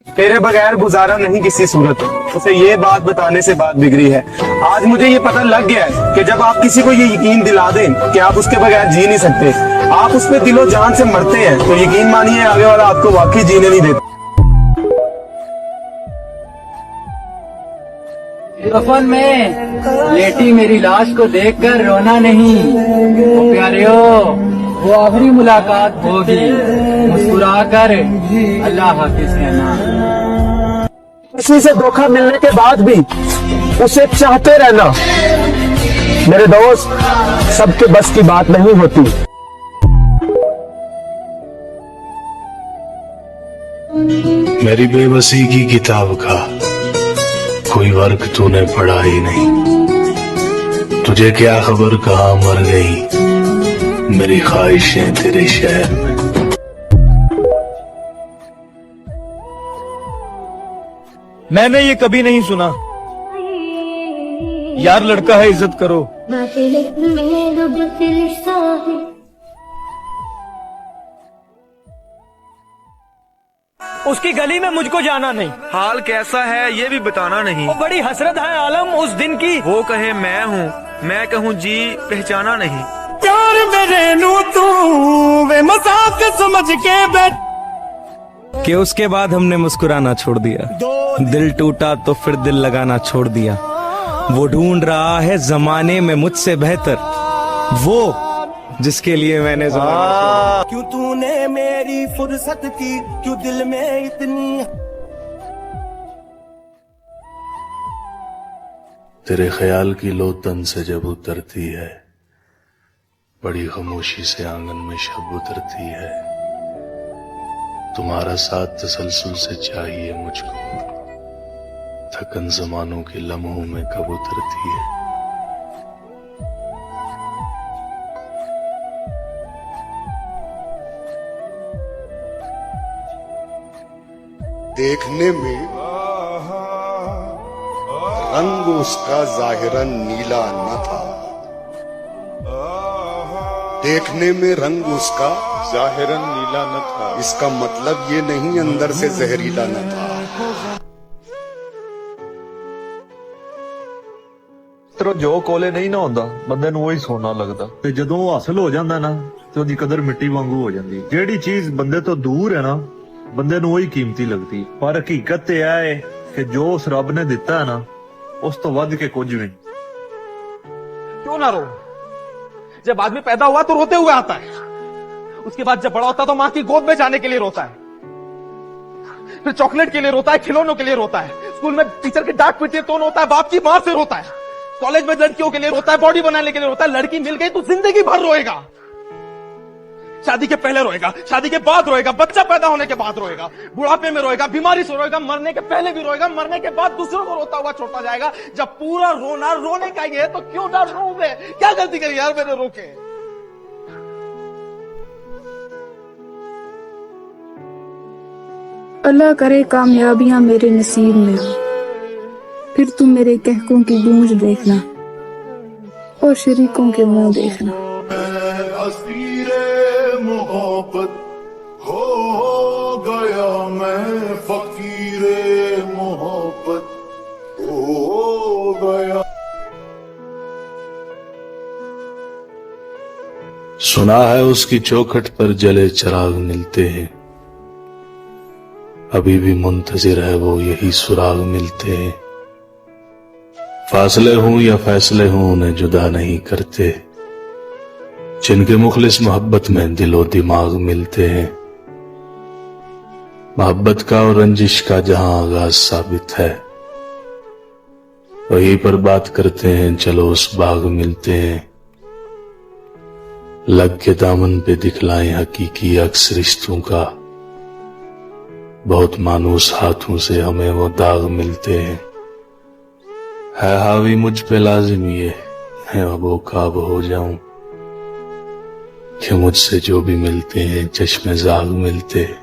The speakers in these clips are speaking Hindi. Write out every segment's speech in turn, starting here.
तेरे बगैर गुजारा नहीं किसी सूरत में, उसे ये बात बताने से बात बिगड़ी है। आज मुझे ये पता लग गया है कि जब आप किसी को ये यकीन दिला दें कि आप उसके बगैर जी नहीं सकते, आप उस पर दिलो जान से मरते हैं, तो यकीन मानिए आगे वाला आपको वाकई जीने नहीं देता। कफन में लेटी मेरी लाश को देखकर रोना नहीं, ओ प्यारियो, वो आखिरी मुलाकात होगी, मुस्कुराकर अल्लाह हाफिज कहना। किसी से धोखा मिलने के बाद भी उसे चाहते रहना मेरे दोस्त सबके बस की बात नहीं होती। मेरी बेबसी की किताब का कोई वर्क तूने पढ़ा ही नहीं। तुझे क्या खबर कहाँ मर गई मेरी ख्वाहिशें तेरे शहर में। मैंने ये कभी नहीं सुना, यार लड़का है इज्जत करो। उसकी गली में मुझको जाना नहीं, हाल कैसा है ये भी बताना नहीं। वो बड़ी हसरत है आलम उस दिन की, वो कहे मैं हूँ, मैं कहूँ जी, पहचाना नहीं। प्यार मेरे नू तू वे मजाक समझ के बैठ कि उसके बाद हमने मुस्कुराना छोड़ दिया। दिल टूटा तो फिर दिल लगाना छोड़ दिया। वो ढूंढ रहा है जमाने में मुझसे बेहतर, वो जिसके लिए मैंने क्यों तूने मेरी फुर्सत की, क्यों दिल में इतनी। तेरे ख्याल की लो तन से जब उतरती है, बड़ी खामोशी से आंगन में शब उतरती है। तुम्हारा साथ तसलसल से चाहिए मुझको, थकन जमानों के लम्हों में कब उतरती है। देखने में रंग उसका जाहिरन नीला न था, देखने में रंग उसका जाहिरन नीला न था, इसका मतलब ये नहीं अंदर से जहरीला न था। ਤਰੋ ਜੋ ਕੋਲੇ ਨਹੀਂ ਨਾ ਹੁੰਦਾ ਬੰਦੇ ਨੂੰ ਉਹੀ ਸੋਨਾ ਲੱਗਦਾ, ਤੇ ਜਦੋਂ ਉਹ ਹਾਸਲ ਹੋ ਜਾਂਦਾ ਨਾ ਤੇ ਉਹਦੀ ਕਦਰ ਮਿੱਟੀ ਵਾਂਗੂ ਹੋ ਜਾਂਦੀ। ਜਿਹੜੀ ਚੀਜ਼ ਬੰਦੇ ਤੋਂ ਦੂਰ ਹੈ ਨਾ ਬੰਦੇ ਨੂੰ ਉਹੀ ਕੀਮਤੀ ਲੱਗਦੀ। ਪਰ ਹਕੀਕਤ ਇਹ ਹੈ ਕਿ ਜੋ ਉਸ ਰੱਬ ਨੇ ਦਿੱਤਾ ਹੈ ਨਾ ਉਸ ਤੋਂ ਵੱਧ ਕੇ ਕੁਝ ਵੀ ਨਹੀਂ। क्यों ना रो, जब आदमी पैदा हुआ तो रोते हुए आता है, उसके बाद जब बड़ा होता है तो मां की गोद में जाने के लिए रोता है, फिर चॉकलेट के लिए रोता है, खिलौनों के लिए रोता है, स्कूल में टीचर की डांट पीटती है तो रोता है, बाप की मार से रोता है, कॉलेज में लड़कियों के लिए रोता है, बॉडी बनाने के लिए रोता है, लड़की मिल गई तो जिंदगी भर रोएगा, शादी के पहले रोएगा, शादी के बाद रोएगा, बच्चा पैदा होने के बाद रोएगा, बुढ़ापे में रोएगा, बीमारी से रोएगा, मरने के पहले भी रोएगा, मरने के बाद दूसरों को रोता हुआ छोड़ता जाएगा। जब पूरा रोना रोने का ही है तो क्यों ना रो मैं, क्या गलती करी यार मैंने रोके। अल्लाह करे कामयाबियां मेरे नसीब में हो, फिर तुम मेरे कहकों की गूंज देखना और शरीकों के मुंह देखना। मोहब्बत हो गया मैं फकीरे मोहब्बत हो गया। सुना है उसकी चौखट पर जले चिराग मिलते हैं, अभी भी मुंतजिर है वो यही सुराग मिलते हैं। फासले हूं या फैसले हूं उन्हें जुदा नहीं करते, जिनके मुखलिस मोहब्बत में दिलो दिमाग मिलते हैं। मोहब्बत का और रंजिश का जहां आगाज साबित है, वहीं पर बात करते हैं चलो उस बाग मिलते हैं। लग के दामन पे दिखलाएं हकीकी अक्स रिश्तों का, बहुत मानूस हाथों से हमें वो दाग मिलते हैं। है हावी मुझ पे लाजिम ये मैं अब काब हो जाऊं कि मुझसे जो भी मिलते हैं चश्मे जाग मिलते हैं।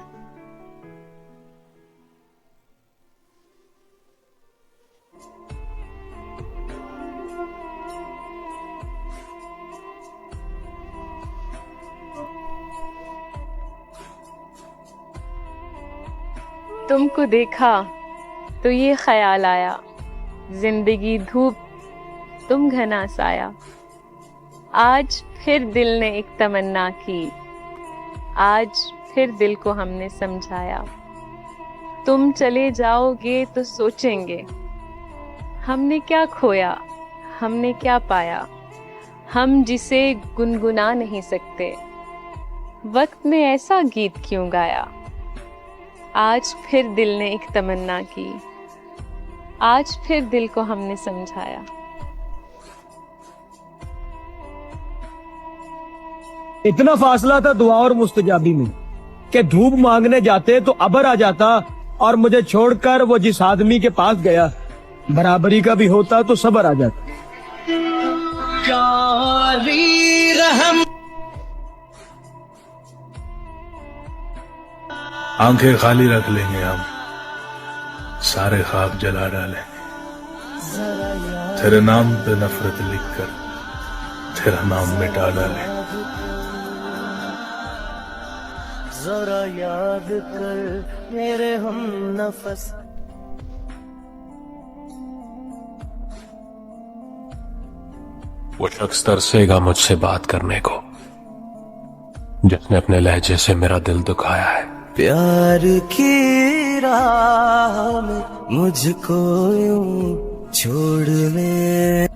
तुमको देखा तो ये ख्याल आया, जिंदगी धूप तुम घना साया। आज फिर दिल ने एक तमन्ना की, आज फिर दिल को हमने समझाया। तुम चले जाओगे तो सोचेंगे हमने क्या खोया, हमने क्या पाया। हम जिसे गुनगुना नहीं सकते, वक्त ने ऐसा गीत क्यों गाया। आज फिर दिल ने एक तमन्ना की, आज फिर दिल को हमने समझाया। इतना फासला था दुआ और मुस्तजाबी में कि धूप मांगने जाते तो अबर आ जाता, और मुझे छोड़कर वो जिस आदमी के पास गया बराबरी का भी होता तो सबर आ जाता। आंखें खाली रख लेंगे हम, सारे ख्वाब जला डालेंगे। तेरे नाम पे नफरत लिखकर तेरा नाम मिटा डालेंगे। जरा याद कर मेरे हम नफस। वो शख्स तरसेगा मुझसे बात करने को, जिसने अपने लहजे से मेरा दिल दुखाया है। प्यार की राह में मुझको यूं छोड़ ले।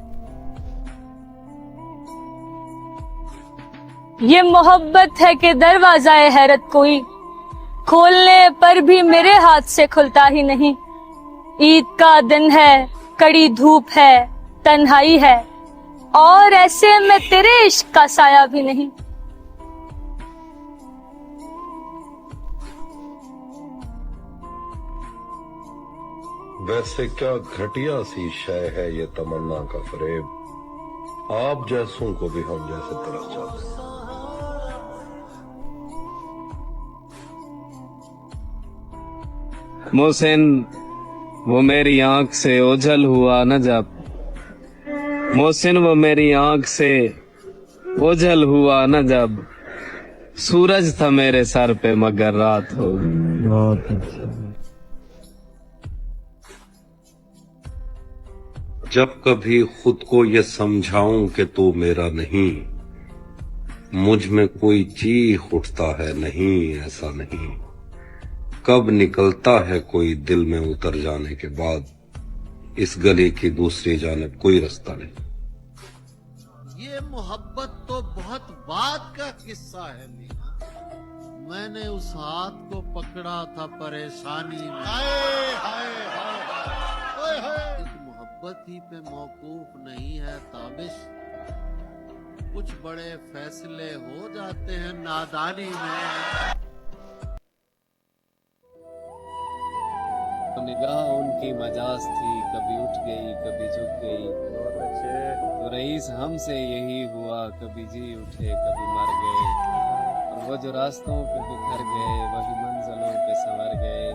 ये मोहब्बत है कि दरवाजा हैरत कोई खोलने पर भी मेरे हाथ से खुलता ही नहीं। ईद का दिन है, कड़ी धूप है, तन्हाई है, और ऐसे में तेरे इश्क का साया भी नहीं। वैसे क्या घटिया सी शय है ये तमन्ना का फरेब, आप जैसों को भी हम जैसे तरस जाते हैं। मोहसिन वो मेरी आंख से ओझल हुआ न जब, मोहसिन वो मेरी आंख से ओझल हुआ न जब, सूरज था मेरे सर पे मगर रात हो गई। जब कभी खुद को ये समझाऊं कि तू मेरा नहीं, मुझ में कोई चीख उठता है नहीं ऐसा नहीं। कब निकलता है कोई दिल में उतर जाने के बाद, इस गली की दूसरी जानिब कोई रास्ता नहीं। ये मोहब्बत तो बहुत बाद का किस्सा है मीना। मैंने उस हाथ को पकड़ा था परेशानी में। हाय हाय हाय हाय। इस मोहब्बत ही पे मौकूफ नहीं है ताबिश, कुछ बड़े फैसले हो जाते हैं नादानी में। निगाह उनकी मजाज थी, कभी उठ गई कभी झुक गई। तो रईस हमसे यही हुआ, कभी जी उठे कभी मर गए। और वो जो रास्तों पे बिखर गए, वही मंजिलों पे संवर गए।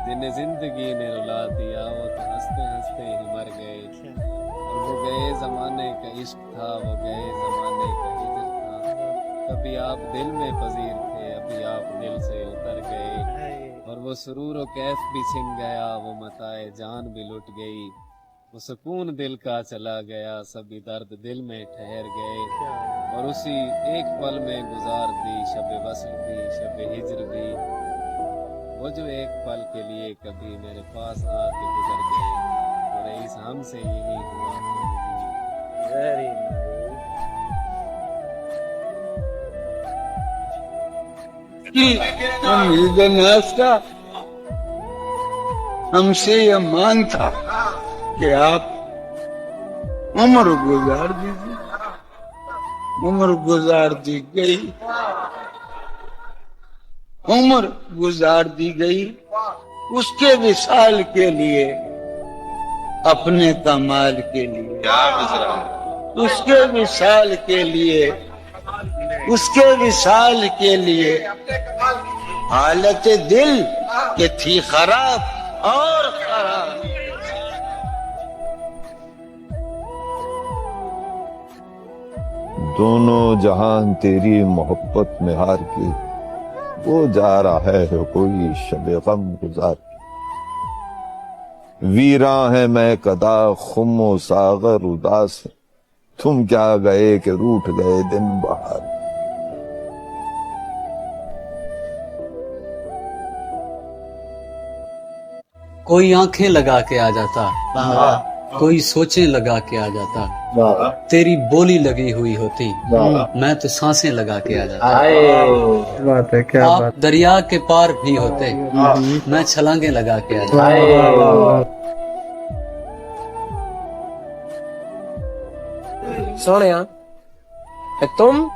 जिन्हें जिंदगी ने रुला दिया, वो तो हंसते हंसते ही मर गए। और वो गए जमाने का इश्क था, वो गए जमाने का हिजर था। कभी आप दिल में पजीर थे, अभी आप दिल से उतर गए। और वो सुरूर और कैफ भी छिन गया, वो मताए जान भी लुट गई। वो सुकून दिल का चला गया, सभी दर्द दिल में ठहर गए। और उसी एक पल में गुजार दी शब वस्ल भी, शब हिजर भी। वो जो एक पल के लिए कभी मेरे पास आके गुजर गए। और इस हमसे यही हुआ। का हमसे यह मान था कि आप उम्र गुजार दीजिए। उम्र गुजार दी गई, उम्र गुजार दी गई उसके विशाल के लिए, अपने कमाल के लिए। उसके विशाल के लिए, उसके विशाल के लिए हालत दिल के थी खराब और खराब। दोनों जहान तेरी मोहब्बत में हार के वो जा रहा है कोई शब गम गुजार। वीरा है मैं कदा खुमो सागर उदास, तुम क्या गए कि रूठ गए दिन बहार। कोई आंखें लगा के आ जाता, कोई सोचें लगा के आ जाता, तेरी बोली लगी हुई होती, मैं तो सांसें लगा के आ जाता। बात है, क्या आप बात। दरिया के पार भी होते, मैं छलांगे लगा के आ जाता। सोनिया, तुम,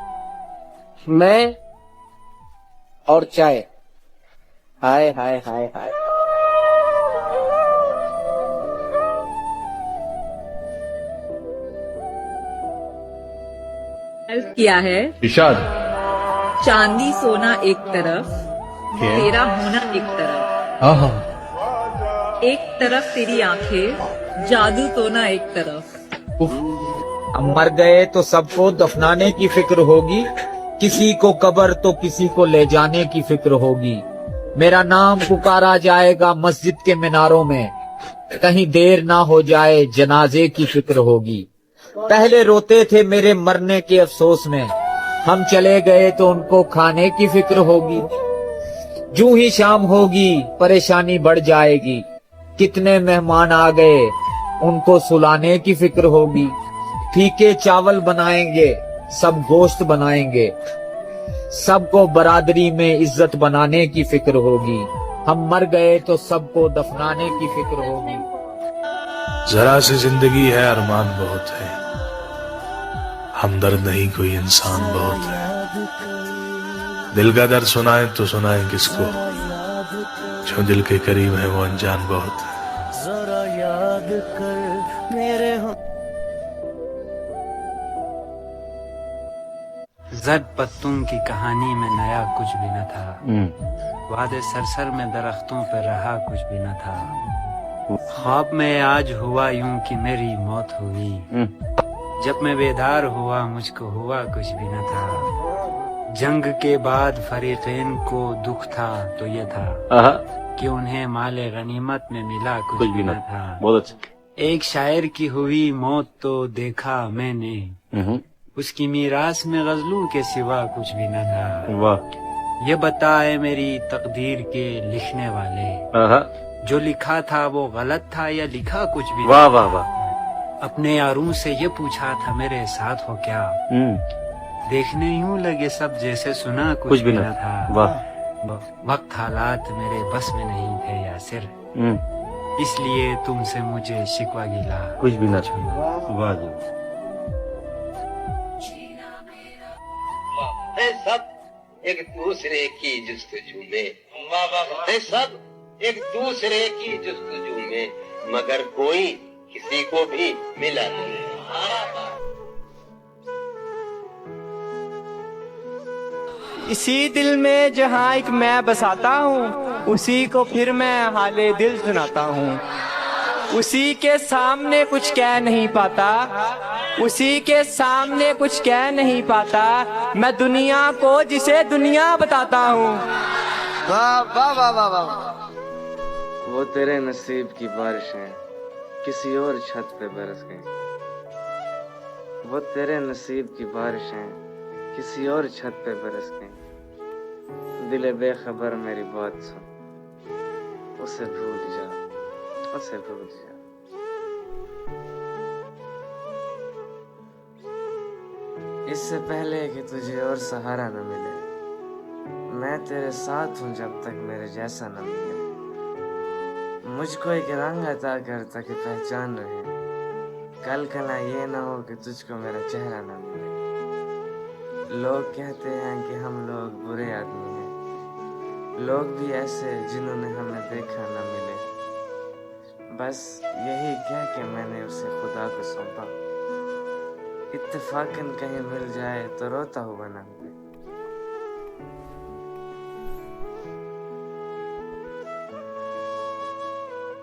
मैं और चाय। हाय हाय हाय हाय। किया है इशाद। चांदी सोना एक तरफ, तेरा होना एक तरफ, एक तरफ तेरी आंखें, जादू टोना एक तरफ। हम मर गए तो सबको दफनाने की फिक्र होगी, किसी को कब्र तो किसी को ले जाने की फिक्र होगी। मेरा नाम पुकारा जाएगा मस्जिद के मीनारों में, कहीं देर ना हो जाए जनाजे की फिक्र होगी। पहले रोते थे मेरे मरने के अफसोस में, हम चले गए तो उनको खाने की फिक्र होगी। जूं ही शाम होगी परेशानी बढ़ जाएगी, कितने मेहमान आ गए उनको सुलाने की फिक्र होगी। फीके चावल बनाएंगे सब गोश्त बनाएंगे, सबको बरादरी में इज्जत बनाने की फिक्र होगी। हम मर गए तो सबको दफनाने की फिक्र होगी। जरा सी जिंदगी है अरमान बहुत है, हमदर्द नहीं कोई इंसान बहुत है। दिल का दर्द सुनाए तो सुनाए किसको, जो दिल के करीब है वो अनजान बहुत है। जरा याद कर मेरे जद पत्तों की कहानी में नया कुछ भी न था, वादे सरसर में दरख्तों पर रहा कुछ भी न था। ख्वाब में आज हुआ यूं कि मेरी मौत हुई, जब मैं बेदार हुआ मुझको हुआ कुछ भी न था। जंग के बाद फरीकैन को दुख था तो ये था कि उन्हें माले गनीमत में मिला कुछ भी न था। बहुत अच्छा। एक शायर की हुई मौत तो देखा मैंने, उसकी मीरास में गजलों के सिवा कुछ भी न था। वाह। ये बताए मेरी तकदीर के लिखने वाले, जो लिखा था वो गलत था या लिखा कुछ भी। वाह वाह वाह। अपने यारों से ये पूछा था मेरे साथ हो क्या, देखने यूं लगे सब जैसे सुना कुछ भी न था। वाह। वक्त हालात मेरे बस में नहीं थे यासिर, इसलिए तुमसे मुझे शिकवा गिला कुछ भी न छूना। वाह जी। सब एक दूसरे की जुस्तजू में, सब एक दूसरे की जुस्तजू में, मगर कोई किसी को भी मिला नहीं। इसी दिल में जहाँ एक मैं बसाता हूँ, उसी को फिर मैं हाले दिल सुनाता हूँ। उसी के सामने कुछ कह नहीं पाता, उसी के सामने कुछ कह नहीं पाता, मैं दुनिया को जिसे दुनिया बताता हूँ। वाह वाह वाह वाह वाह। वो तेरे नसीब की बारिशें किसी और छत पे बरस गई, वो तेरे नसीब की बारिशें किसी और छत पे बरस गई। दिले बेखबर मेरी बात सुन, उसे भूल जा, उसे भूल जा। इससे पहले कि तुझे और सहारा न मिले, मैं तेरे साथ हूँ जब तक मेरे जैसा न मिले। मुझको एक रंग अता कर ताकि पहचान रहे, कल कला ये ना हो कि तुझको मेरा चेहरा न मिले। लोग कहते हैं कि हम लोग बुरे आदमी हैं, लोग भी ऐसे जिन्होंने हमें देखा न मिले। बस यही कह के मैंने उसे खुदा को सौंपा, इत्तेफाकन कहीं मिल जाए तो रोता हुआ न मिले।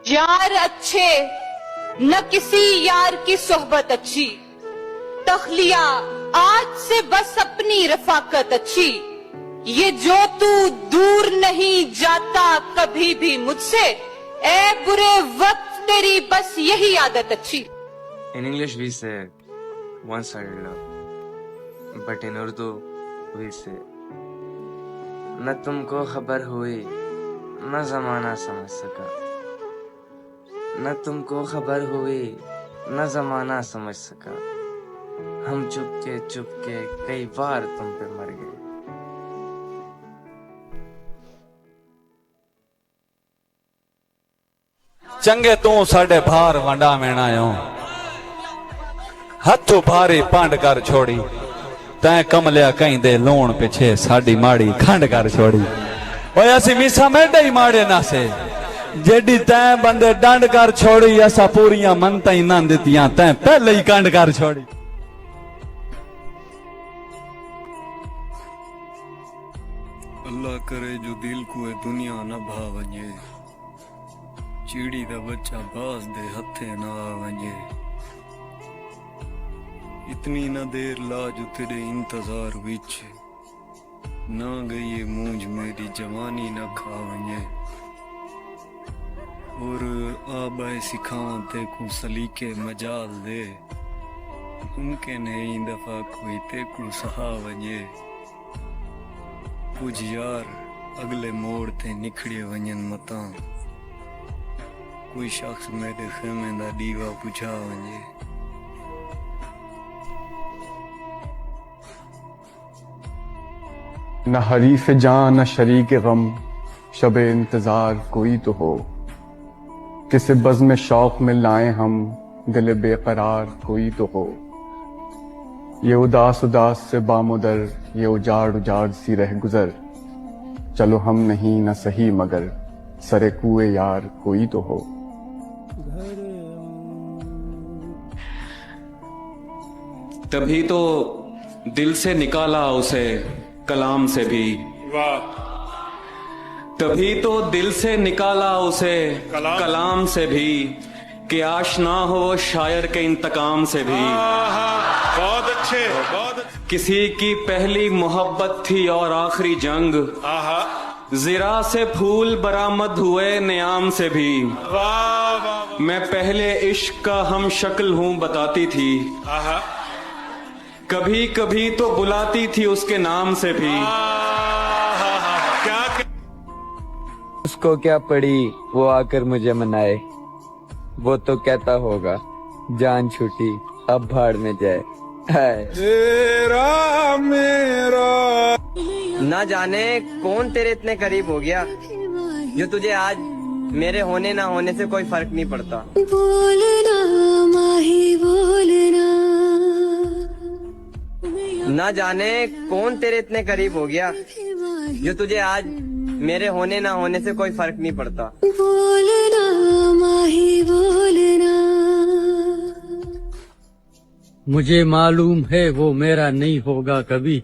यार अच्छे न किसी यार की सोहबत अच्छी, तखलिया आज से बस अपनी रफाकत अच्छी। ये जो तू दूर नहीं जाता कभी भी मुझसे, ए बुरे वक्त तेरी बस यही आदत अच्छी। In English we say one-sided love, but in Urdu we say न तुमको खबर हुई न जमाना समझ सका, न तुमको खबर हुई न जमाना समझ सका, हम चुपके कई बार तुम पे मर गए। चंगे तू साडे भार वंडा में आयो, हथों भारी पांड कर छोड़ी, तै कमलिया कहीं दे लोन पिछे साडी माड़ी खंड कर छोड़ी। ओए असी मीसा मेढे ही माड़े ना से, जेडी तै बंदे डंड कर छोड़ी, असा पूरियां मनता ही ना दितियां, तै पहले ही कंड कर छोड़ी। अल्लाह करे जो दिल को दुनिया न भावजे, चिड़ी दा बच्चा बास दे हथे ना आवजे। इतनी न देर लाज तेरे इंतजार विच, ना गई मूंज मेरी जवानी न खावजे। और आबाए सिखावा ते को सलीके मजाल दे, मुमकिन है इन दफा कोई ते को सहावजे। कुछ यार अगले मोड़ ते निखड़े वंजन मता, कोई शख्स मेरे खेमे दा दीवा बुझा वंजे। न हरीफ जान न शरीक गम, शबे इंतजार कोई तो हो, किसी बज़्म शौक में लाए हम दिल बेकरार कोई तो हो। ये उदास उदास से बामुदर, ये उजाड़ उजाड़ सी रह गुजर, चलो हम नहीं न सही मगर सरे कुए यार कोई तो हो। तभी तो दिल से निकाला उसे कलाम से भी, तभी तो दिल से निकाला उसे कलाम से भी, कि आशना हो शायर के इंतकाम से भी। बहुत अच्छे, बहुत अच्छे। किसी की पहली मोहब्बत थी और आखिरी जंग, ज़रा से फूल बरामद हुए नियाम से भी। मैं पहले इश्क का हम शक्ल हूँ बताती थी, कभी कभी तो बुलाती थी उसके नाम से भी। उसको क्या पड़ी वो आकर मुझे मनाए, वो तो कहता होगा जान छूटी अब भाड़ में जाए। तेरा मेरा ना जाने कौन तेरे इतने करीब हो गया, जो तुझे आज मेरे होने ना होने से कोई फर्क नहीं पड़ता। बोलना माही बोलना, ना जाने कौन तेरे इतने करीब हो गया, जो तुझे आज मेरे होने ना होने से कोई फर्क नहीं पड़ता। बोलना माही बोलना, मुझे मालूम है वो मेरा नहीं होगा कभी,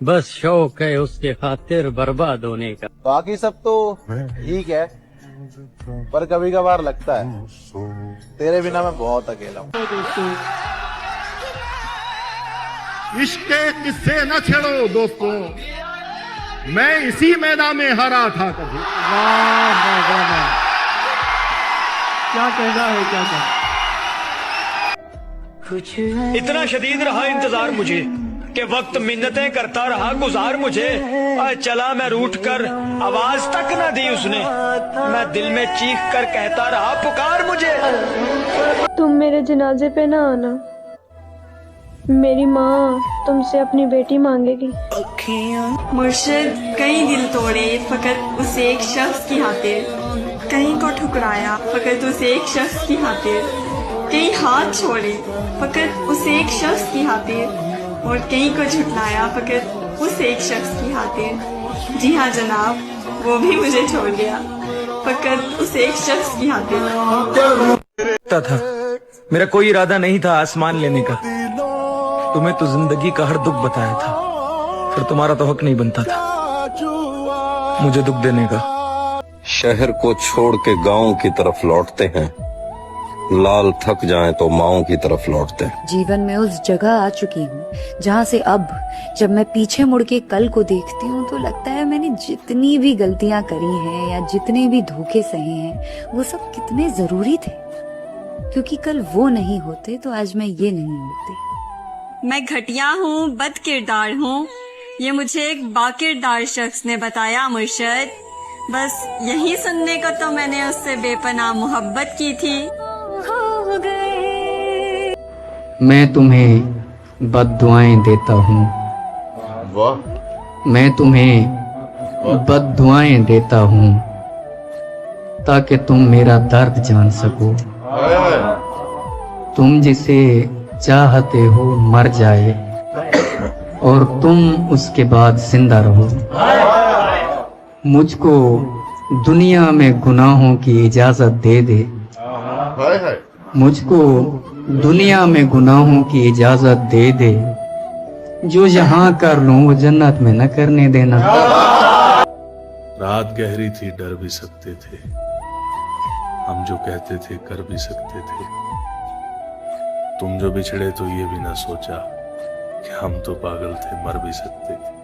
बस शौक है उसके खातिर बर्बाद होने का। बाकी सब तो ठीक है, पर कभी कभार लगता है तेरे बिना मैं बहुत अकेला हूँ। इश्क के किस्से न छेड़ो दोस्तों, मैं इसी मैदान में हारा था कभी। वाह वाह वाह वाह, क्या कहना है, क्या कहना। इतना शदीद रहा इंतजार मुझे कि वक्त मिन्नतें करता रहा गुजार मुझे। चला मैं रूठ कर आवाज तक न दी उसने, मैं दिल में चीख कर कहता रहा पुकार मुझे। तुम मेरे जनाजे पे ना आना, मेरी माँ तुमसे अपनी बेटी मांगेगी। मुर्शिद कई दिल तोड़े फकत उस एक शख्स की खातिर, कहीं को ठुकराया फकत उस एक शख्स की खातिर, कई हाथ छोड़े फकत उस एक शख्स की खातिर, और कहीं को झुटलाया फकत उस एक शख्स की खातिर। जी हाँ जनाब, वो भी मुझे छोड़ गया फकत उस एक शख्स की खातिर। था मेरा कोई इरादा नहीं था आसमान लेने का, तुम्हें तो जिंदगी का हर दुख बताया था, फिर तुम्हारा तो हक नहीं बनता था मुझे दुख देने का। शहर को छोड़ के गांव की तरफ लौटते हैं, लाल थक जाएं तो माओ की तरफ लौटते हैं। जीवन में उस जगह आ चुकी हूँ जहाँ से अब जब मैं पीछे मुड़ के कल को देखती हूँ तो लगता है मैंने जितनी भी गलतियाँ करी हैं या जितने भी धोखे सहे हैं वो सब कितने जरूरी थे, क्योंकि कल वो नहीं होते तो आज मैं ये नहीं होती। मैं घटिया हूँ, बद किरदार हूँ, ये मुझे एक बाकिरदार शख्स ने बताया मुर्शद। बस यही सुनने को तो मैंने उससे बेपनाह मोहब्बत की थी। मैं तुम्हें बद्दुआएं देता हूँ, मैं तुम्हें बद्दुआएं देता हूँ ताकि तुम मेरा दर्द जान सको। तुम जिसे चाहते हो मर जाए और तुम उसके बाद जिंदा रहो। मुझको दुनिया में गुनाहों की इजाजत दे दे, मुझको दुनिया में गुनाहों की इजाजत दे दे, जो यहाँ कर लूं वो जन्नत में न करने देना। रात गहरी थी, डर भी सकते थे, हम जो कहते थे कर भी सकते थे। तुम जो बिछड़े तो ये भी ना सोचा कि हम तो पागल थे, मर भी सकते थे।